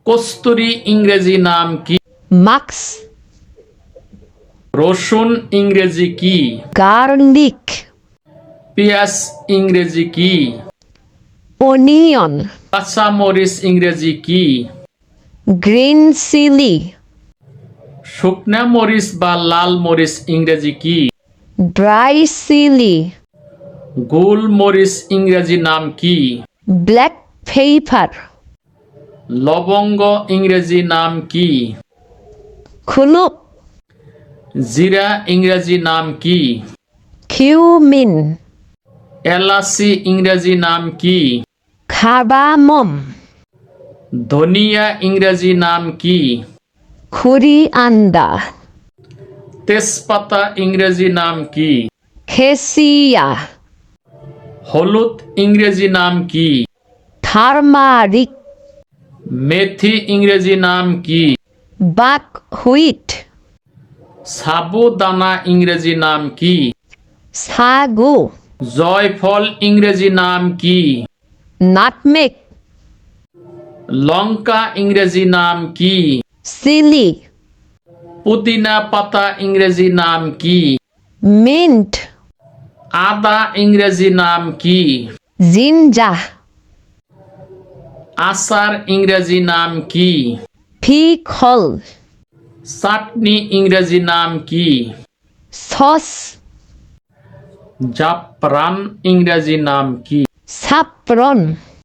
কস্তুরী ইংরেজি নাম কি? মাক্স, রসুন ইংরেজি কি? গার্লিক, পেঁয়াজ ইংরেজি কি? অনিয়ন, কাঁচামরিচ ইংরেজি কি? গ্রিন চিলি, শুকনা মরিচ বা লাল মরিচ ইংরেজি কি? ড্রাই চিলি, গোল মরিচ ইংরেজি নাম কি? ব্ল্যাক পেপার, লবঙ্গ ইংরেজি নাম কি? ক্লোভ, জিরা ইংরেজি নাম কি? কিউমিন, এলাচি ইংরেজি নাম কি? কার্ডামম, ধনিয়া ইংরেজি নাম কি? কোরিয়ান্ডার, তেজপাতা ইংরেজি নাম কি? কেসিয়া, হলুদ ইংরেজি নাম কি? টারমারিক, মেথি ইংরেজি নাম কি? বাকহুইট, সাবুদানা ইংরেজি নাম কি? সাগু, জয়ফল ইংরেজি নাম কি? নাটমেগ, লঙ্কা ইংরেজি নাম কি? চিলি, পুদিনা পাতা ইংরেজি নাম কি? মিন্ট, আদা ইংরেজি নাম কি? জিঞ্জার, আচার ইংরেজি নাম কি? পিকল, চাটনি ইংরেজি নাম কি? সস, জাফরান ইংরেজি নাম কি? সাফরন।